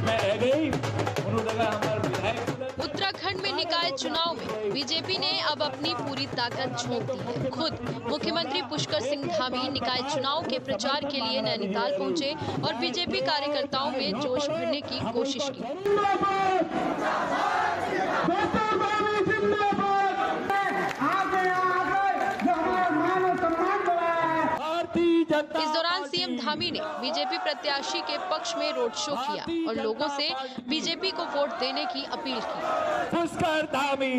में रह गई उन्होंने कहा हमारे विधायक। उत्तराखंड में निकाय चुनाव में बीजेपी ने अब अपनी पूरी ताकत झोंक दी है। खुद मुख्यमंत्री पुष्कर सिंह धामी निकाय चुनाव के प्रचार के लिए नैनीताल पहुंचे और बीजेपी कार्यकर्ताओं में जोश भरने की कोशिश की। इस दौरान सीएम धामी ने बीजेपी प्रत्याशी के पक्ष में रोड शो किया और लोगों से बीजेपी को वोट देने की अपील की। पुष्कर धामी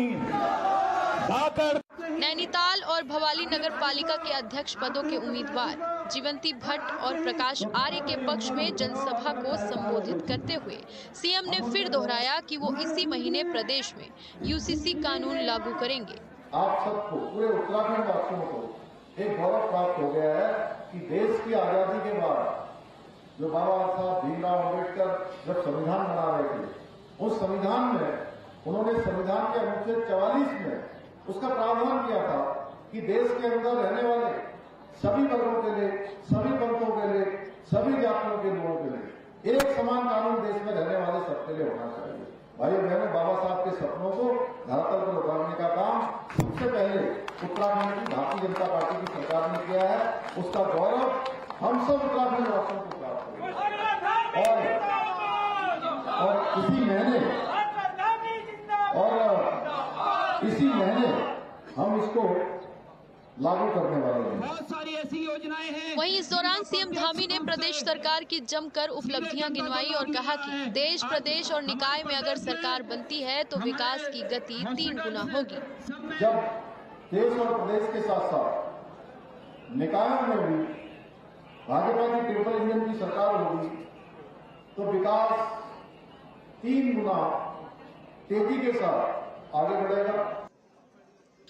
नैनीताल और भवाली नगर पालिका के अध्यक्ष पदों के उम्मीदवार जीवंती भट्ट और प्रकाश आर्य के पक्ष में जनसभा को संबोधित करते हुए सीएम ने फिर दोहराया कि वो इसी महीने प्रदेश में यूसीसी कानून लागू करेंगे। आप सबको, पूरे उत्तराखंड वासियों को एक गौरव प्राप्त हो गया है कि देश की आजादी के बाद जो बाबा साहब भीमराव अम्बेडकर जब संविधान बना रहे थे, उस संविधान में उन्होंने संविधान के अनुच्छेद 44 में उसका प्रावधान किया था कि देश के अंदर रहने वाले सभी वर्गों के लिए, सभी पंथों के लिए, सभी जातियों के लोगों के लिए एक समान कानून देश में रहने वाले सबके लिए होना चाहिए। भाइयों बहनों, बाबा साहब के सपनों को धरातल पर उतारने का काम सबसे पहले उत्तराखंड की भारतीय जनता पार्टी की सरकार ने किया है। उसका गौरव हम सब उत्तराखंड वासियों को प्राप्त होगा। और इसी महीने हम इसको लागू करने वाले हैं। बहुत सारी ऐसी योजनाएं हैं। वहीं इस दौरान सीएम धामी ने प्रदेश सरकार की जमकर उपलब्धियां गिनवाई और कहा कि देश, प्रदेश और निकाय में अगर सरकार बनती है तो विकास की गति 3 गुना होगी। जब देश और प्रदेश के साथ साथ निकायों में भी भाजपा की ट्रिपल इंजन की सरकार होगी तो विकास 3 गुना तेजी के साथ आगे बढ़ेगा।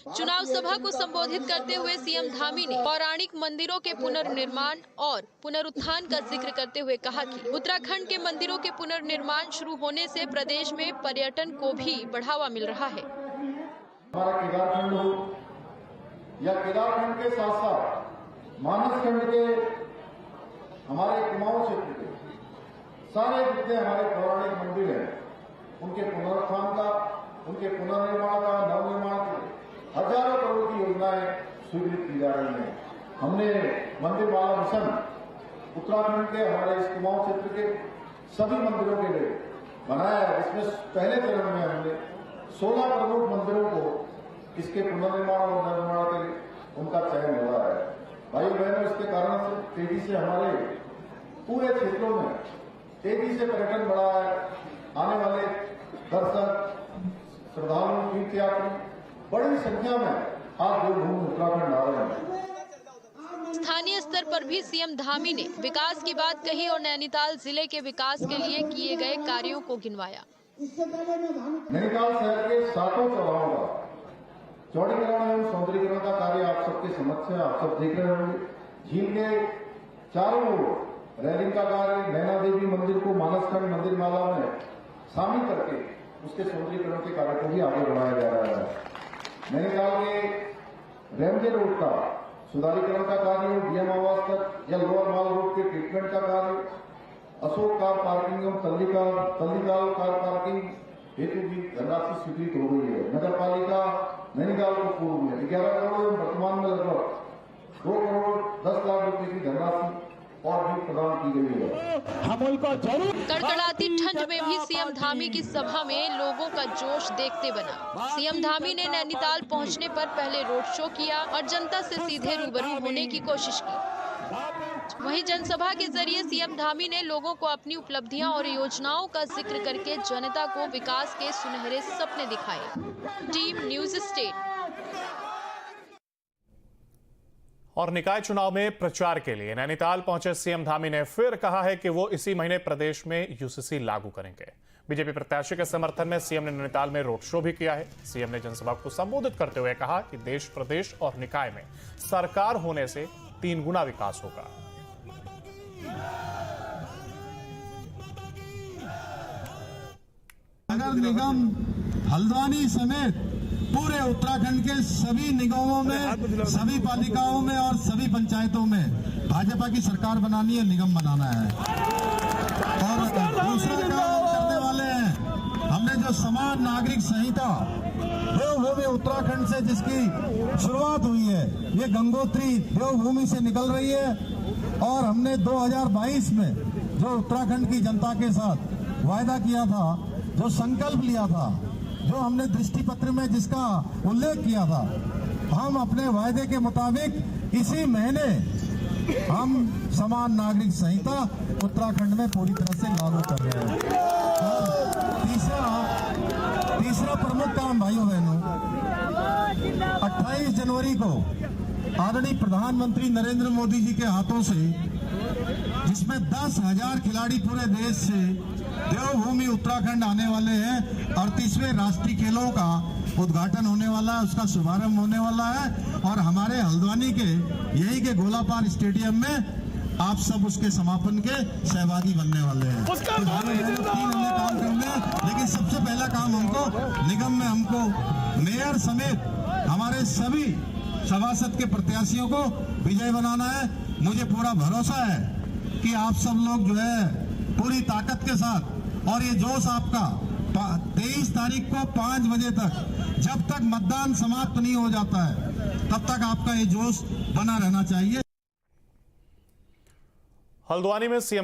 चुनाव सभा को संबोधित करते हुए सीएम धामी ने पौराणिक मंदिरों के पुनर्निर्माण और पुनरुत्थान का जिक्र करते हुए कहा कि उत्तराखंड के मंदिरों के पुनर्निर्माण शुरू होने से प्रदेश में पर्यटन को भी बढ़ावा मिल रहा है। हमारा केदारखंड हो या केदारखंड के साथ साथ मानसखंड के हमारे कुमाऊं क्षेत्र के सारे जितने हमारे पौराणिक मंदिर हैं उनके पुनरुत्थान का, उनके पुनर्निर्माण का, नवनिर्माण के हजारों करोड़ की योजनाएं स्वीकृत की जा रही हैं। हमने मंदिर माला मिशन उत्तराखंड के हमारे इस कुमाऊं क्षेत्र के सभी मंदिरों के लिए बनाया है, जिसमें पहले चरण में हमने 16 प्रमुख मंदिरों को इसके पुनर्निर्माण और नवनिर्माण के लिए उनका चयन हुआ है। भाई बहनों, इसके कारण से तेजी से हमारे पूरे क्षेत्रों में तेजी से पर्यटन बढ़ा है। आने वाले दर्शक, श्रद्धालु, तीर्थयात्री बड़ी संख्या में आज देवभूमि उत्तराखंड आ रहे हैं। स्थानीय स्तर पर भी सीएम धामी ने विकास की बात कही और नैनीताल जिले के विकास के लिए किए गए कार्यों को गिनवाया। नैनीताल शहर के 7 चौराहों का चौड़ीकरण एवं सौंदर्यीकरण का कार्य आप सबके समक्ष है, आप सब देख रहे होंगे। झील के चारों ओर रेलिंग का कार्य, नैना देवी मंदिर को मानसखंड मंदिर माला में शामिल करके उसके सौंदर्यीकरण के कार्य को भी आगे बढ़ाया जा रहा है। नैनीताल के रेमजे रोड का सुधारीकरण का कार्य, डीएम आवास तक या लोअर माल रोड के ट्रीटमेंट का कार्य, अशोक कार पार्किंग एवं तल्लीकाल कार पार्किंग हेतु भी धनराशि स्वीकृत हो गई है। नगर पालिका नैनीताल को पूर्व में 11 करोड़ एवं वर्तमान में लगभग 2 करोड़ 10 लाख रुपए की धनराशि और भी प्रदान की गई है। हम उनको जरूर। कड़कड़ाती ठंड में भी सीएम धामी की सभा में लोगों का जोश देखते बना। सीएम धामी ने नैनीताल पहुंचने पर पहले रोड शो किया और जनता से सीधे रूबरू होने की कोशिश की। वहीं जनसभा के जरिए सीएम धामी ने लोगों को अपनी उपलब्धियां और योजनाओं का जिक्र करके जनता को विकास के सुनहरे सपने दिखाए। Team news state. और निकाय चुनाव में प्रचार के लिए नैनीताल पहुंचे सीएम धामी ने फिर कहा है कि वो इसी महीने प्रदेश में यूसीसी लागू करेंगे। बीजेपी प्रत्याशी के समर्थन में सीएम ने नैनीताल में रोड शो भी किया है। सीएम ने जनसभा को संबोधित करते हुए कहा कि देश, प्रदेश और निकाय में सरकार होने से 3 गुना विकास होगा। नगर निगम हल्द्वानी समेत पूरे उत्तराखंड के सभी निगमों में, सभी पालिकाओं में और सभी पंचायतों में भाजपा की सरकार बनानी है, निगम बनाना है। और दूसरा काम जो समान नागरिक संहिता देवभूमि उत्तराखंड से जिसकी शुरुआत हुई है, ये गंगोत्री देवभूमि से निकल रही है। और हमने 2022 में जो उत्तराखंड की जनता के साथ वायदा किया था, जो संकल्प लिया था, जो हमने दृष्टि पत्र में जिसका उल्लेख किया था, हम अपने वायदे के मुताबिक इसी महीने हम समान नागरिक संहिता उत्तराखंड में पूरी तरह से लागू कर रहे हैं। तीसरा प्रमुख काम भाइयों बहनों, 28 जनवरी को आदरणीय प्रधानमंत्री नरेंद्र मोदी जी के हाथों से, जिसमें 10,000 खिलाड़ी पूरे देश से देवभूमि उत्तराखंड आने वाले हैं, 38वें राष्ट्रीय खेलों का उद्घाटन होने वाला है, उसका शुभारंभ होने वाला है। और हमारे हल्द्वानी के यही के गोलापार स्टेडियम में आप सब उसके समापन के सहभागी बनने वाले हैं। तो 3 हमने काम करने हैं, लेकिन सबसे पहला काम हमको निगम में हमको मेयर समेत हमारे सभी सभासद के प्रत्याशियों को विजय बनाना है। मुझे पूरा भरोसा है कि आप सब लोग जो है पूरी ताकत के साथ, और ये जोश आपका 23 तारीख को 5 बजे तक, जब तक मतदान समाप्त नहीं हो जाता है, तब तक आपका ये जोश बना रहना चाहिए। हल्द्वानी में सीएम